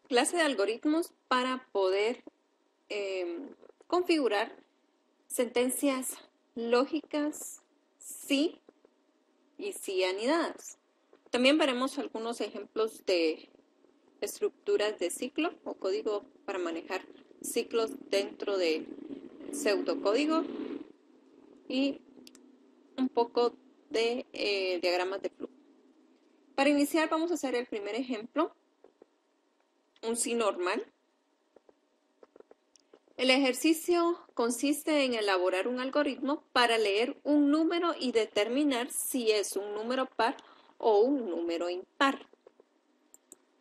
clase de algoritmos para poder configurar sentencias lógicas sí y sí anidadas. También veremos algunos ejemplos de estructuras de ciclo o código para manejar ciclos dentro de pseudocódigo y un poco de diagramas de flujo. Para iniciar vamos a hacer el primer ejemplo, un sí normal. El ejercicio consiste en elaborar un algoritmo para leer un número y determinar si es un número par o un número impar.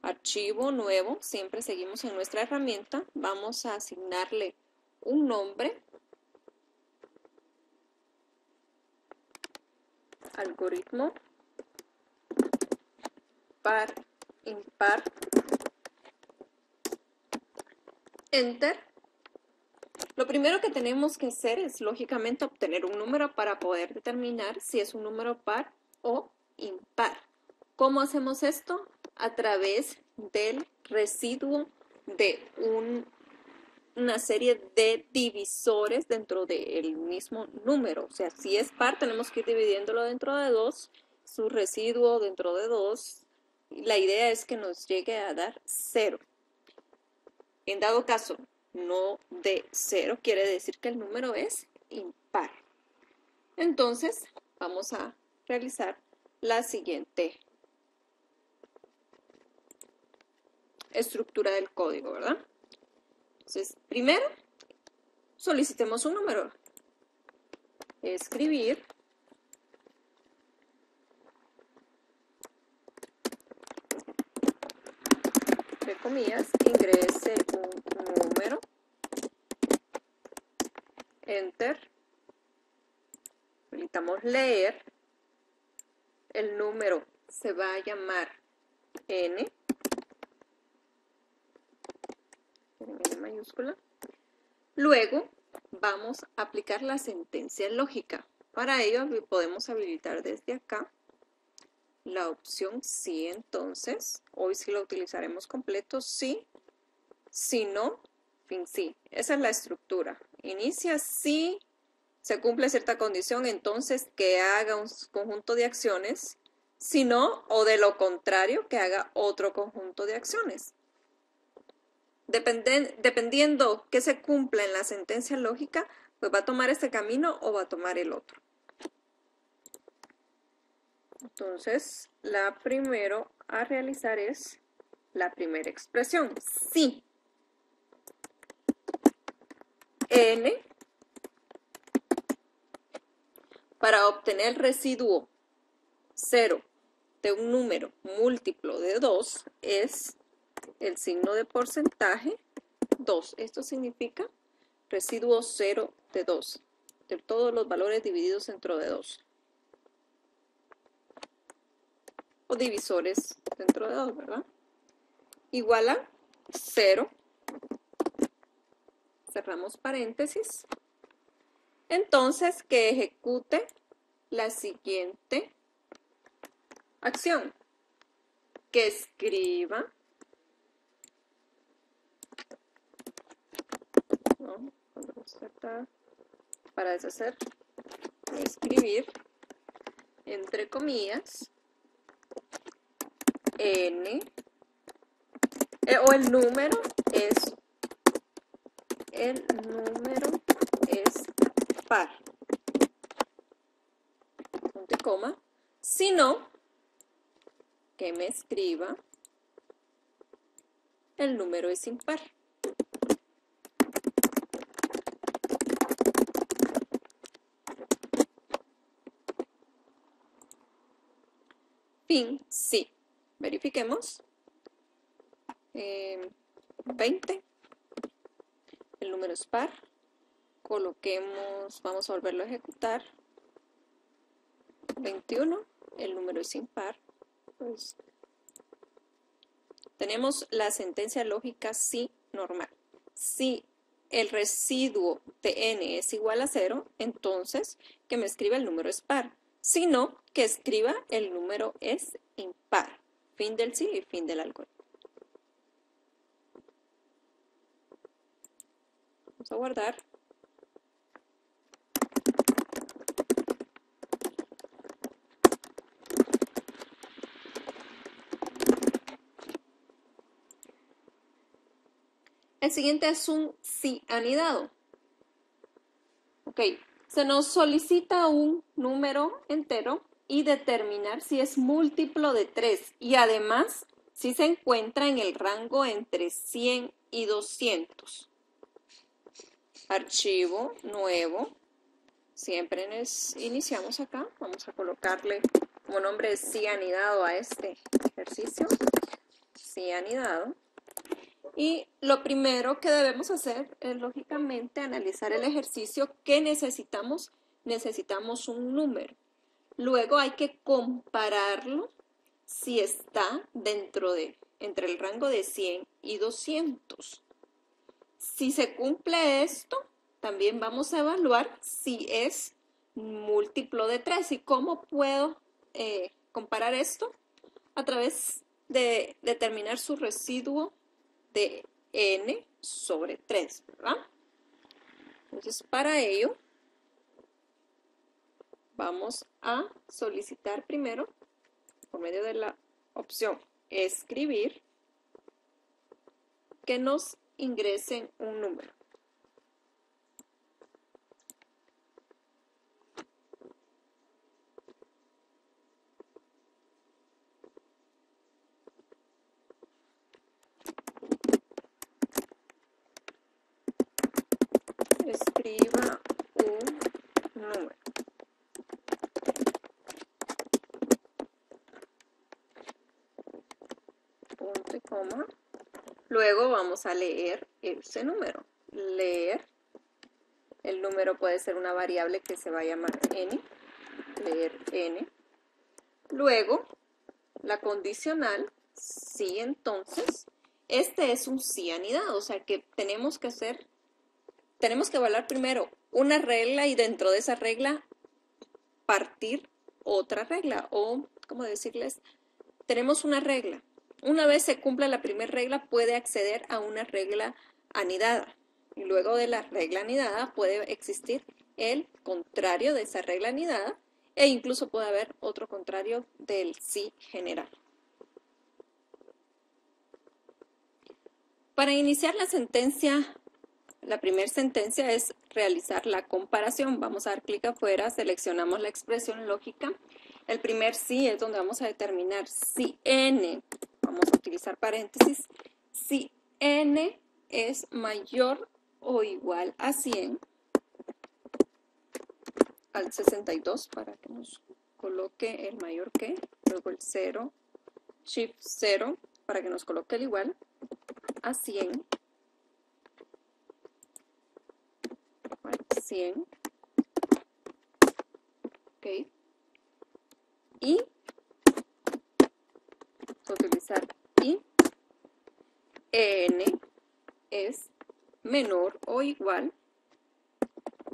Archivo nuevo, siempre seguimos en nuestra herramienta, vamos a asignarle un nombre, algoritmo par impar, enter. Lo primero que tenemos que hacer es, lógicamente, obtener un número para poder determinar si es un número par o impar. ¿Cómo hacemos esto? A través del residuo de una serie de divisores dentro del mismo número. O sea, si es par, tenemos que ir dividiéndolo dentro de 2, su residuo dentro de 2. La idea es que nos llegue a dar 0. En dado caso, no de 0, quiere decir que el número es impar. Entonces, vamos a realizar la siguiente estructura del código, ¿verdad? Entonces, primero, solicitemos un número. Escribir entre comillas, ingrese un número, enter, habilitamos leer, el número se va a llamar n, en mayúscula, luego vamos a aplicar la sentencia lógica. Para ello podemos habilitar desde acá la opción sí. Entonces, hoy sí lo utilizaremos completo, sí, si no, fin sí. Esa es la estructura. Inicia si se cumple cierta condición, entonces que haga un conjunto de acciones, si no, o de lo contrario, que haga otro conjunto de acciones. Dependiendo que se cumpla en la sentencia lógica, pues va a tomar este camino o va a tomar el otro. Entonces, la primero a realizar es la primera expresión, sí. N, para obtener el residuo 0 de un número múltiplo de 2 es el signo de porcentaje 2. Esto significa residuo 0 de 2, de todos los valores divididos dentro de 2. O divisores dentro de 2, ¿verdad? Igual a 0. Cerramos paréntesis. Entonces, que ejecute la siguiente acción. Que escriba, ¿no? Para deshacer, escribir, entre comillas, n, o el número es par, punto y coma, sino que me escriba el número es impar. Fin, sí. Verifiquemos. 20. El número es par. Coloquemos, vamos a volverlo a ejecutar. 21. El número es impar. Pues, tenemos la sentencia lógica sí normal. Si el residuo de n es igual a 0, entonces que me escriba el número es par. Si no, que escriba el número es impar. Fin del sí y fin del algoritmo. Vamos a guardar. El siguiente es un si anidado. Ok, se nos solicita un número entero y determinar si es múltiplo de 3 y además si se encuentra en el rango entre 100 y 200. Archivo nuevo. Siempre iniciamos acá. Vamos a colocarle como nombre si anidado a este ejercicio. Si anidado. Y lo primero que debemos hacer es, lógicamente, analizar el ejercicio. ¿Qué necesitamos? Necesitamos un número. Luego hay que compararlo si está entre el rango de 100 y 200. Si se cumple esto, también vamos a evaluar si es múltiplo de 3. ¿Y cómo puedo comparar esto? A través de determinar su residuo de n sobre 3, ¿verdad? Entonces, para ello, vamos a solicitar primero, por medio de la opción escribir, que nos ingresen un número. Escriba un número. Punto y coma. Luego vamos a leer ese número. Leer. El número puede ser una variable que se va a llamar n. Leer n. Luego, la condicional, sí, entonces, este es un sí anidado, o sea que tenemos que evaluar primero una regla y dentro de esa regla partir otra regla, o, ¿cómo decirles? Tenemos una regla. Una vez se cumpla la primera regla, puede acceder a una regla anidada. Y luego de la regla anidada puede existir el contrario de esa regla anidada e incluso puede haber otro contrario del sí general. Para iniciar la sentencia, la primera sentencia es realizar la comparación. Vamos a dar clic afuera, seleccionamos la expresión lógica. El primer sí es donde vamos a determinar si n, vamos a utilizar paréntesis, si n es mayor o igual a 100, al 62 para que nos coloque el mayor que, luego el 0, shift 0 para que nos coloque el igual a 100, 100, ok, y utilizar y n es menor o igual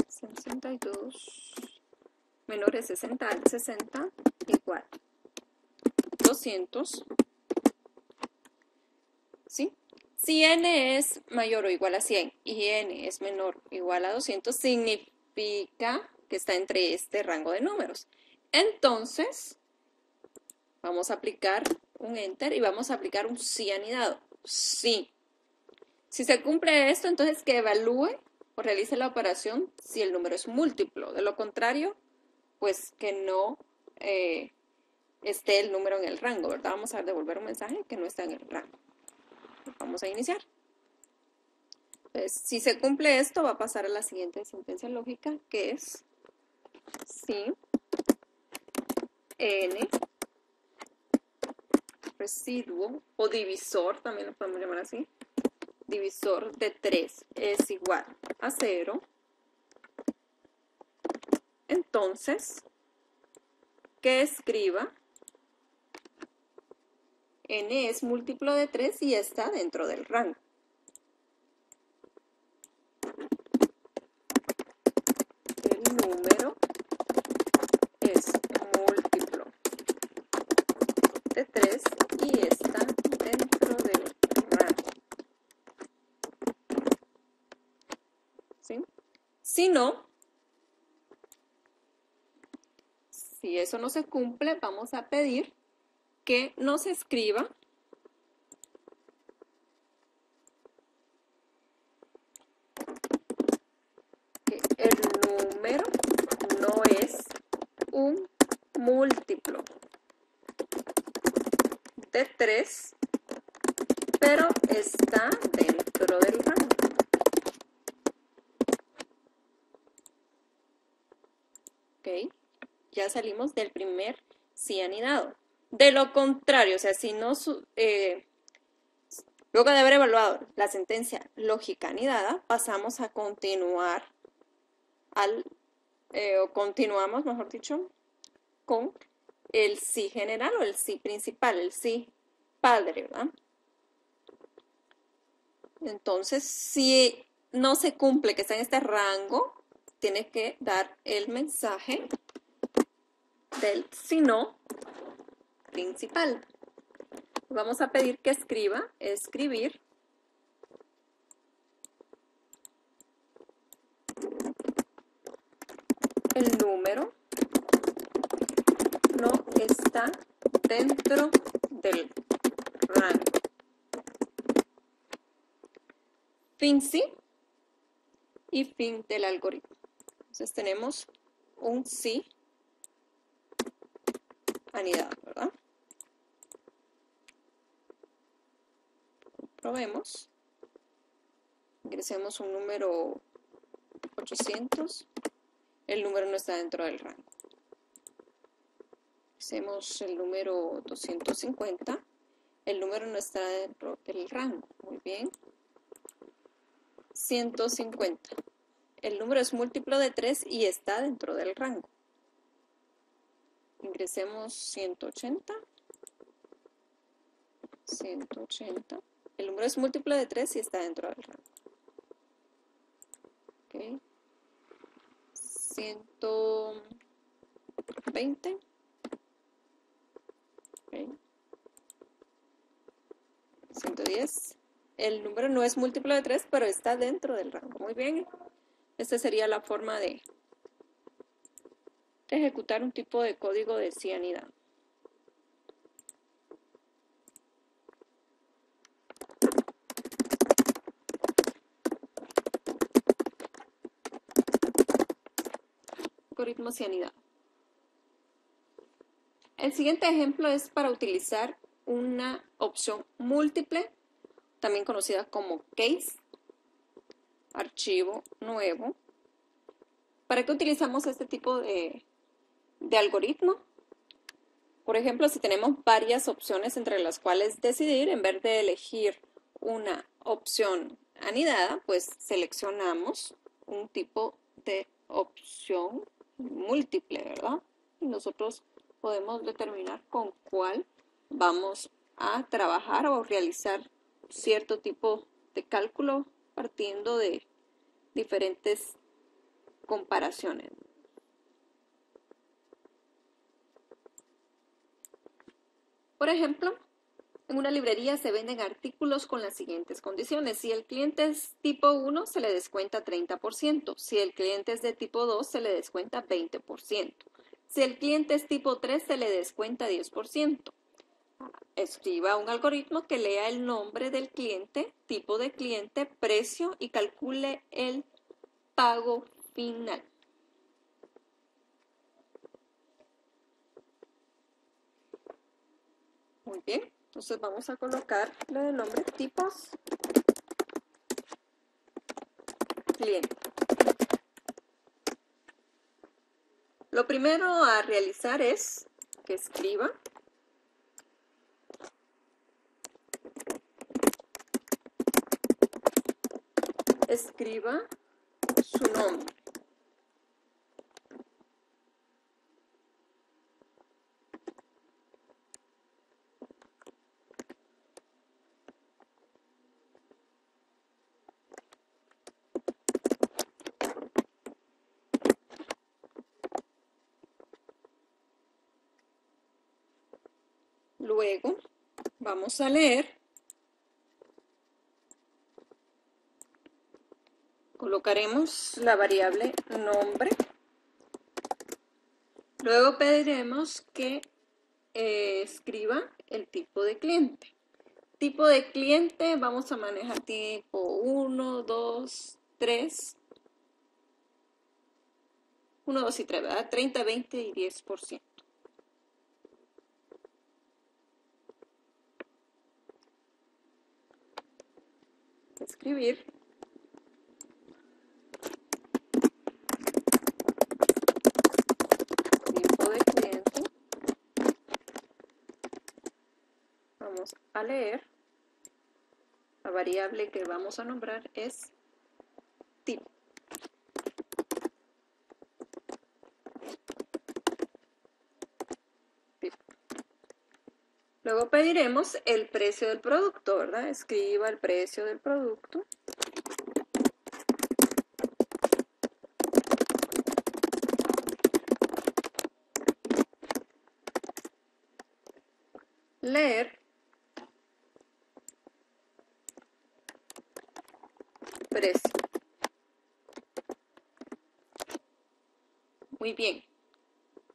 62 menor es 60 al 60 igual 200, ¿sí? Si n es mayor o igual a 100 y n es menor o igual a 200, significa que está entre este rango de números. Entonces, vamos a aplicar un enter y vamos a aplicar un sí anidado. Sí. Si se cumple esto, entonces que evalúe o realice la operación si el número es múltiplo. De lo contrario, pues que no esté el número en el rango, ¿verdad? Vamos a devolver un mensaje que no está en el rango. Vamos a iniciar. Entonces, si se cumple esto, va a pasar a la siguiente sentencia lógica, que es si n residuo o divisor, también lo podemos llamar así, divisor de 3 es igual a 0, entonces que escriba n es múltiplo de 3 y está dentro del rango. El número es múltiplo de 3 y está dentro del rango. Si no, si eso no se cumple, vamos a pedir que nos escriba que el número no es un múltiplo de 3, pero está dentro del rango. ¿Ok? Ya salimos del primer sí anidado. De lo contrario, o sea, si no, luego de haber evaluado la sentencia lógica anidada, pasamos a continuar o continuamos, mejor dicho, con el sí general o el sí principal, el sí padre, ¿verdad? Entonces, si no se cumple que está en este rango, tiene que dar el mensaje del si no principal. Vamos a pedir que escribir el número no está dentro del rango. Fin sí y fin del algoritmo. Entonces tenemos un sí anidado, ¿verdad? Probemos. Ingresemos un número 800. El número no está dentro del rango. Hacemos el número 250. El número no está dentro del rango. Muy bien. 150. El número es múltiplo de 3 y está dentro del rango. Ingresemos 180. 180. El número es múltiplo de 3 y está dentro del rango. Ok. 120. Okay. 110. El número no es múltiplo de 3, pero está dentro del rango. Muy bien. Esta sería la forma de ejecutar un tipo de código de sí anidado. Algoritmo sí anidado. El siguiente ejemplo es para utilizar una opción múltiple, también conocida como case, archivo nuevo. ¿Para qué utilizamos este tipo de algoritmo? Por ejemplo, si tenemos varias opciones entre las cuales decidir, en vez de elegir una opción anidada, pues seleccionamos un tipo de opción múltiple, ¿verdad? Y nosotros podemos determinar con cuál vamos a trabajar o realizar cierto tipo de cálculo partiendo de diferentes comparaciones. Por ejemplo, en una librería se venden artículos con las siguientes condiciones. Si el cliente es tipo 1, se le descuenta 30%. Si el cliente es de tipo 2, se le descuenta 20%. Si el cliente es tipo 3, se le descuenta 10%. Escriba un algoritmo que lea el nombre del cliente, tipo de cliente, precio y calcule el pago final. Muy bien, entonces vamos a colocarle de nombre tipos cliente. Lo primero a realizar es que escriba su nombre. Luego vamos a leer Colocaremos la variable nombre. Luego pediremos que escriba el tipo de cliente. Tipo de cliente vamos a manejar tipo 1, 2, 3. 1, 2 y 3, ¿verdad? 30, 20 y 10%. Escribir. Tipo de cliente. Vamos a leer. La variable que vamos a nombrar es tipo. Luego pediremos el precio del producto, ¿verdad? Escriba el precio del producto. Leer. Precio. Muy bien.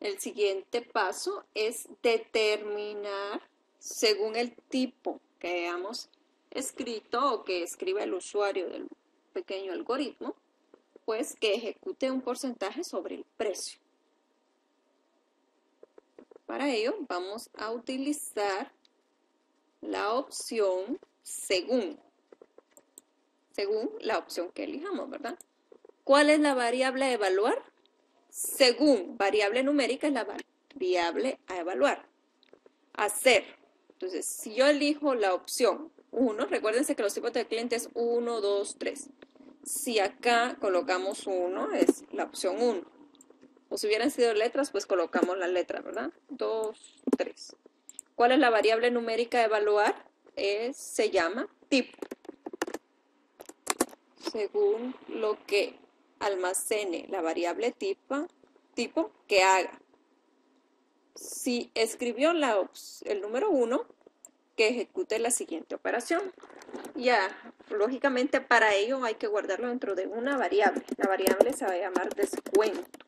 El siguiente paso es determinar, según el tipo que hayamos escrito o que escriba el usuario del pequeño algoritmo, pues que ejecute un porcentaje sobre el precio. Para ello vamos a utilizar la opción según la opción que elijamos, ¿verdad? ¿Cuál es la variable a evaluar? Según variable numérica es la variable a evaluar. Hacer. Entonces, si yo elijo la opción 1, recuérdense que los tipos de clientes 1, 2, 3. Si acá colocamos 1, es la opción 1. O si hubieran sido letras, pues colocamos la letra, ¿verdad? 2, 3. ¿Cuál es la variable numérica a evaluar? Se llama tipo. Según lo que almacene la variable tipo que haga. Si escribió el número 1, que ejecute la siguiente operación. Ya, lógicamente para ello hay que guardarlo dentro de una variable. La variable se va a llamar descuento.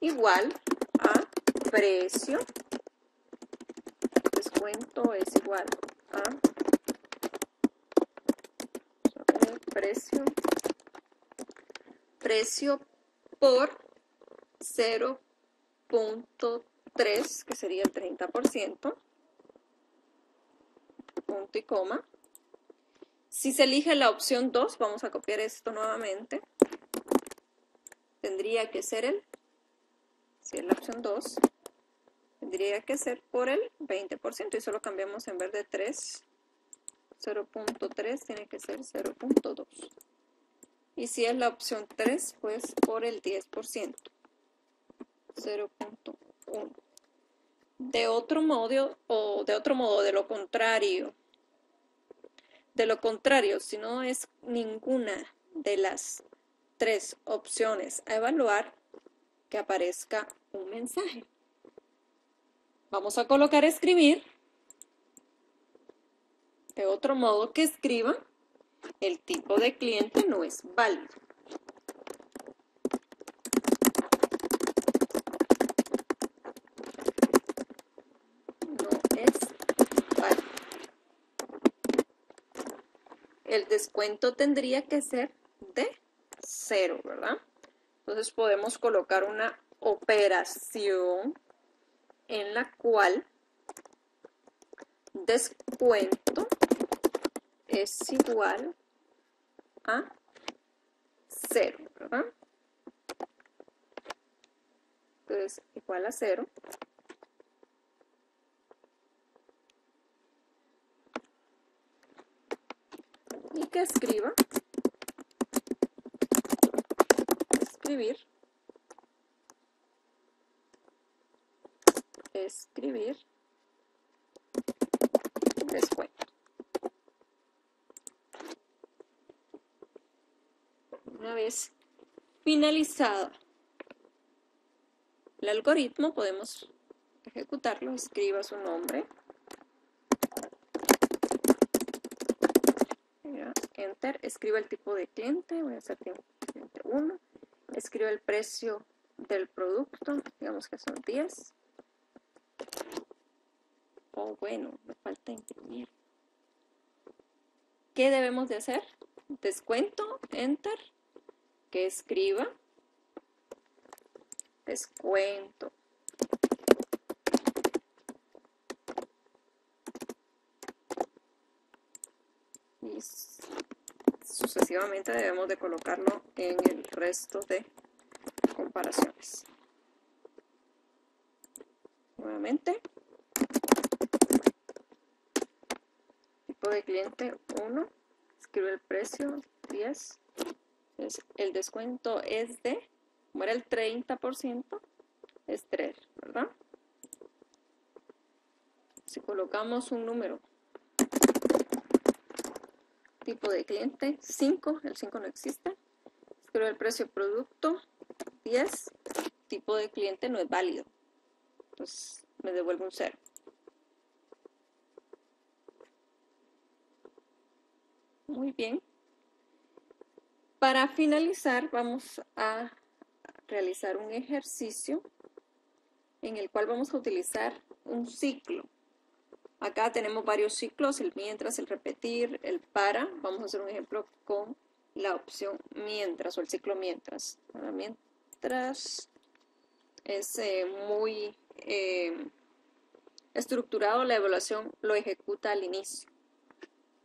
Igual a precio. Descuento es igual a precio por 0.3, que sería el 30%, punto y coma. Si se elige la opción 2, vamos a copiar esto nuevamente. Tendría que ser si es la opción 2, tendría que ser por el 20%, y solo cambiamos en vez de 3, 0.3 tiene que ser 0.2. Y si es la opción 3, pues por el 10%, 0.1. De otro modo, de lo contrario, si no es ninguna de las 3 opciones a evaluar, que aparezca un mensaje. Vamos a colocar escribir. De otro modo que escriba, el tipo de cliente no es válido. No es válido. El descuento tendría que ser de 0, ¿verdad? Entonces podemos colocar una operación en la cual descuento es igual a 0, ¿verdad? Entonces, igual a 0. Y que escriba, escribir, descuento. Una vez finalizado el algoritmo, podemos ejecutarlo. Escriba su nombre. Enter. enter, escribo el tipo de cliente, voy a hacer cliente 1, escribo el precio del producto, digamos que son 10. Oh, bueno, me falta imprimir. ¿Qué debemos de hacer? Descuento, enter, que escriba descuento. Y sucesivamente debemos de colocarlo en el resto de comparaciones. Nuevamente, tipo de cliente 1, escribo el precio 10. Entonces, el descuento es de, como era el 30%, es 3, ¿verdad? Si colocamos un número, tipo de cliente 5, el 5 no existe, escribo el precio producto 10, tipo de cliente no es válido, entonces me devuelve un 0. Muy bien. Para finalizar, vamos a realizar un ejercicio en el cual vamos a utilizar un ciclo. Acá tenemos varios ciclos, el mientras, el repetir, el para. Vamos a hacer un ejemplo con la opción mientras o el ciclo mientras. Ahora, mientras es muy estructurado, la evaluación lo ejecuta al inicio.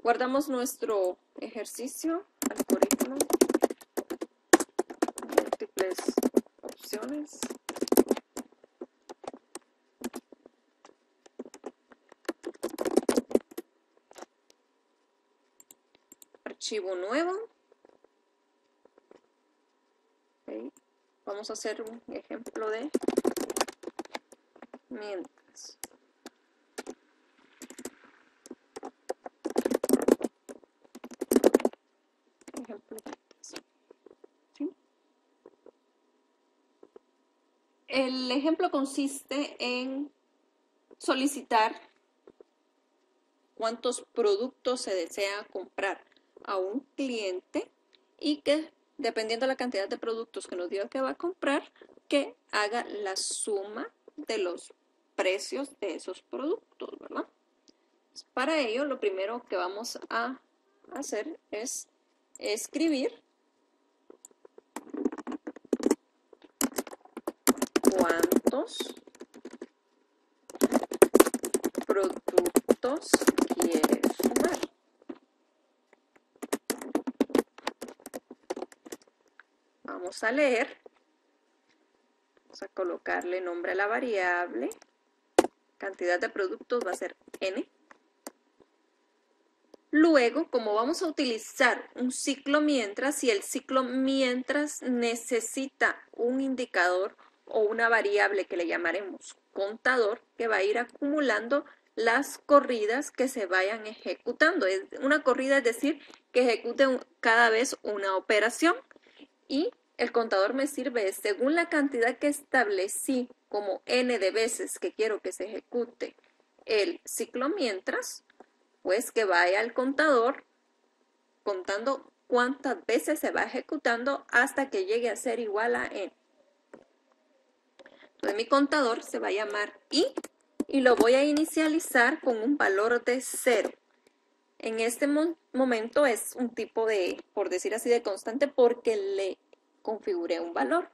Guardamos nuestro ejercicio, algoritmo, múltiples opciones. Archivo nuevo. Okay. Vamos a hacer un ejemplo de mientras. Ejemplo mientras. ¿Sí? El ejemplo consiste en solicitar cuántos productos se desea comprar a un cliente y que, dependiendo de la cantidad de productos que nos diga que va a comprar, que haga la suma de los precios de esos productos, ¿verdad? Para ello, lo primero que vamos a hacer es escribir cuántos productos quiere sumar. Vamos a leer, vamos a colocarle nombre a la variable, cantidad de productos va a ser n. Luego, como vamos a utilizar un ciclo mientras, y el ciclo mientras necesita un indicador o una variable que le llamaremos contador, que va a ir acumulando las corridas que se vayan ejecutando. Una corrida es decir, que ejecute cada vez una operación, y el contador me sirve según la cantidad que establecí como n de veces que quiero que se ejecute el ciclo mientras, pues que vaya al contador contando cuántas veces se va ejecutando hasta que llegue a ser igual a n. Entonces mi contador se va a llamar i y lo voy a inicializar con un valor de 0. En este momento es un tipo de, por decir así, de constante porque le configuré un valor.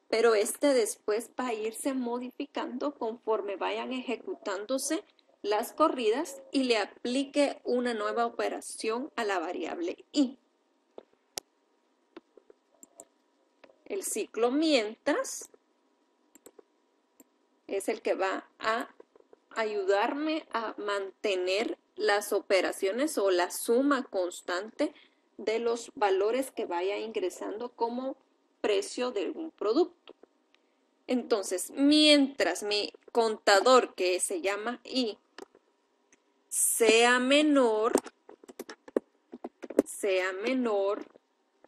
Pero este después va a irse modificando conforme vayan ejecutándose las corridas y le aplique una nueva operación a la variable i. El ciclo mientras es el que va a ayudarme a mantener las operaciones o la suma constante de los valores que vaya ingresando como precio de un producto. Entonces, mientras mi contador, que se llama i, sea menor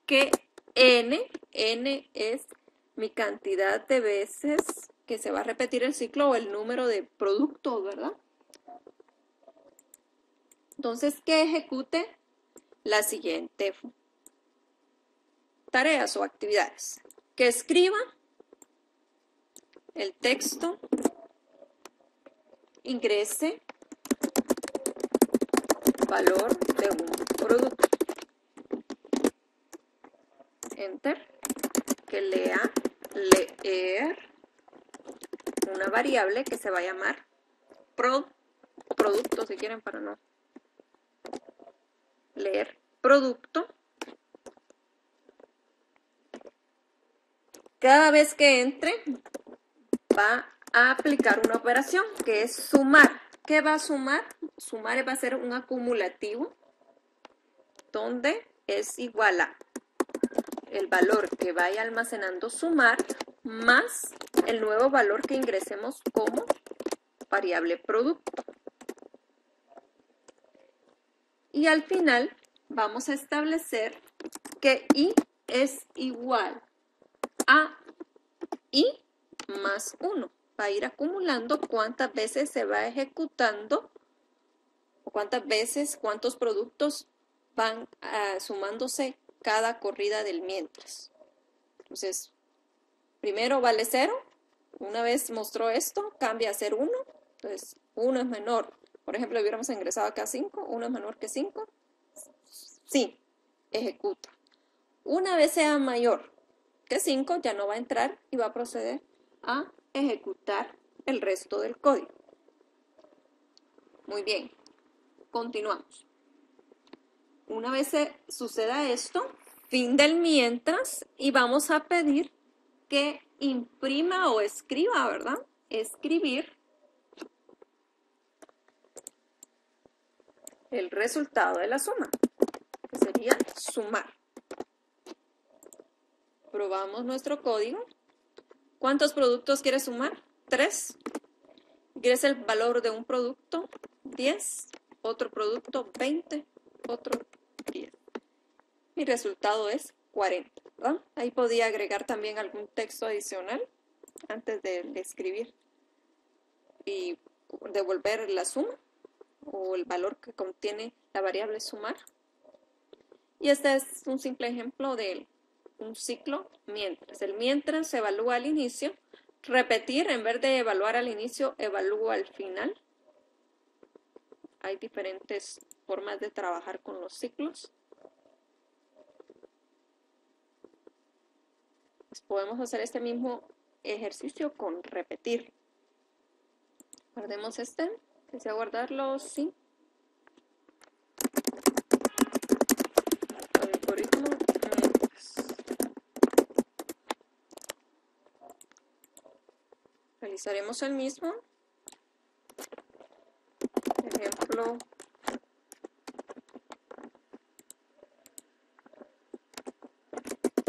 que n es mi cantidad de veces que se va a repetir el ciclo o el número de productos, ¿verdad? Entonces, que ejecute la siguiente tareas o actividades. Que escriba el texto, ingrese valor de un producto. Enter. Que lea, leer una variable que se va a llamar producto, si quieren, para no leer producto. Cada vez que entre va a aplicar una operación que es sumar. ¿Qué va a sumar? Sumar va a ser un acumulativo donde es igual a el valor que vaya almacenando sumar más el nuevo valor que ingresemos como variable producto. Y al final vamos a establecer que i es igual a i más 1. Va a ir acumulando cuántas veces se va ejecutando o cuántas veces, cuántos productos van sumándose cada corrida del mientras. Entonces, primero vale 0. Una vez mostró esto, cambia a ser 1. Entonces, 1 es menor. Por ejemplo, hubiéramos ingresado acá 5. 1 es menor que 5. Sí, ejecuta. Una vez sea mayor que 5, ya no va a entrar y va a proceder a ejecutar el resto del código. Muy bien, continuamos. Una vez suceda esto, fin del mientras, y vamos a pedir que imprima o escriba, ¿verdad? Escribir el resultado de la suma, que sería sumar. Probamos nuestro código. ¿Cuántos productos quiere sumar? 3. ¿Quieres el valor de un producto? 10. Otro producto, 20. Otro, 10. Mi resultado es 40. ¿verdad? Ahí podía agregar también algún texto adicional antes de escribir y devolver la suma o el valor que contiene la variable sumar. Y este es un simple ejemplo de un ciclo mientras. El mientras se evalúa al inicio. Repetir, en vez de evaluar al inicio, evalúa al final. Hay diferentes formas de trabajar con los ciclos. Pues podemos hacer este mismo ejercicio con repetir. Guardemos este. ¿Desea guardarlo? Sí. Algoritmo mientras. Realizaremos el mismo. Ejemplo.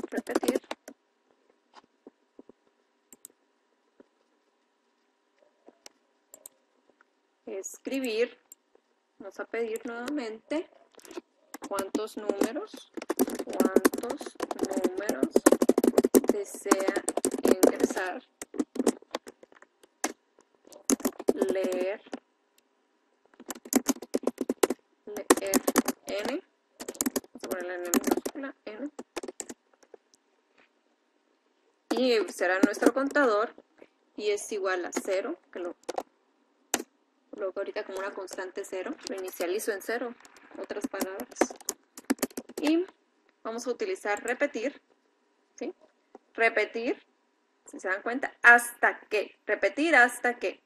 Repetir. Escribir. Vamos a pedir nuevamente cuántos números desea ingresar, leer n, vamos a poner la n minúscula, n, y será nuestro contador y es igual a 0, que lo coloco ahorita como una constante 0, lo inicializo en 0, otras palabras, y vamos a utilizar repetir, ¿sí? Repetir, si se dan cuenta, hasta que, repetir hasta que.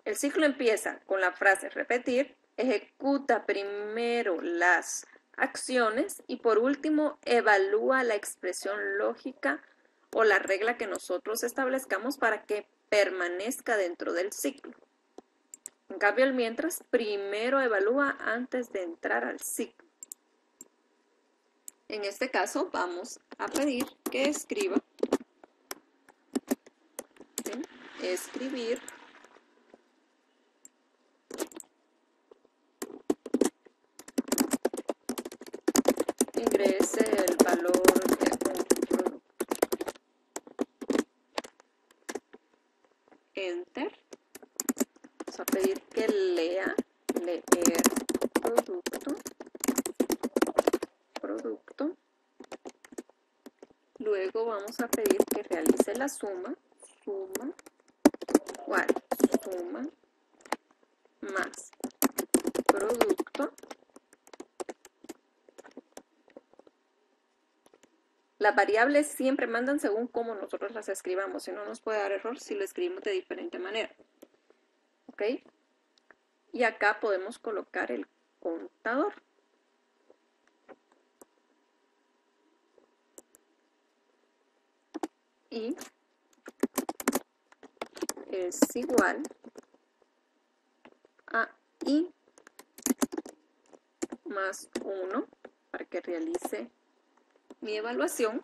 El ciclo empieza con la frase repetir, ejecuta primero las acciones y por último evalúa la expresión lógica o la regla que nosotros establezcamos para que permanezca dentro del ciclo. En cambio, el mientras primero evalúa antes de entrar al ciclo. En este caso vamos a pedir que escriba, ¿sí? Escribir ingrese el valor de un producto. Enter. Vamos a pedir que lea, leer producto. vamos a pedir que realice la suma. Suma igual suma más producto. Las variables siempre mandan según cómo nosotros las escribamos. Si no nos puede dar error si lo escribimos de diferente manera. ¿Ok? Y acá podemos colocar el contador. Y es igual a I más 1 para que realice mi evaluación.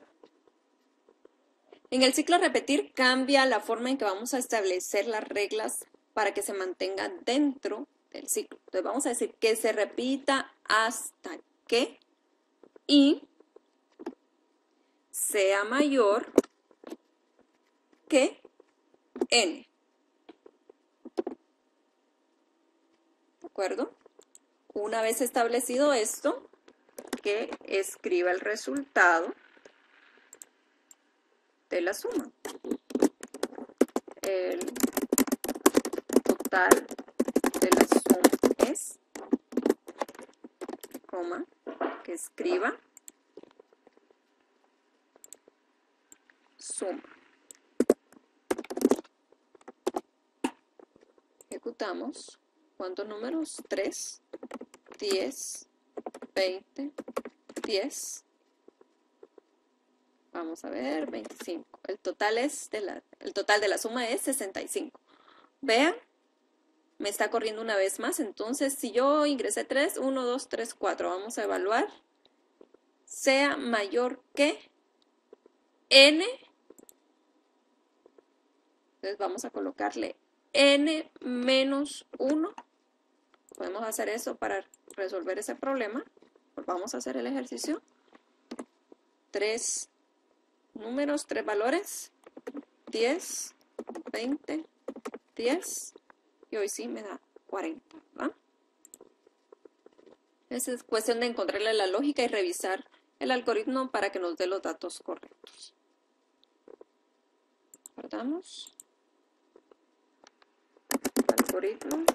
En el ciclo repetir cambia la forma en que vamos a establecer las reglas para que se mantengan dentro del ciclo. Entonces vamos a decir que se repita hasta que I sea mayor que N. ¿De acuerdo? Una vez establecido esto, que escriba el resultado de la suma. El total de la suma es, coma, que escriba suma. Ejecutamos. ¿Cuántos números? 3, 10, 20, 10. Vamos a ver, 25. El total de la suma es 65. Vean, me está corriendo una vez más. Entonces, si yo ingresé 3, 1, 2, 3, 4. Vamos a evaluar. Sea mayor que N. Entonces, vamos a colocarle N menos 1. Podemos hacer eso para resolver ese problema. Pues vamos a hacer el ejercicio. 3 números, 3 valores. 10, 20, 10. Y hoy sí me da 40. ¿Va? Esa es cuestión de encontrarle la lógica y revisar el algoritmo para que nos dé los datos correctos. Guardamos. Algoritmo.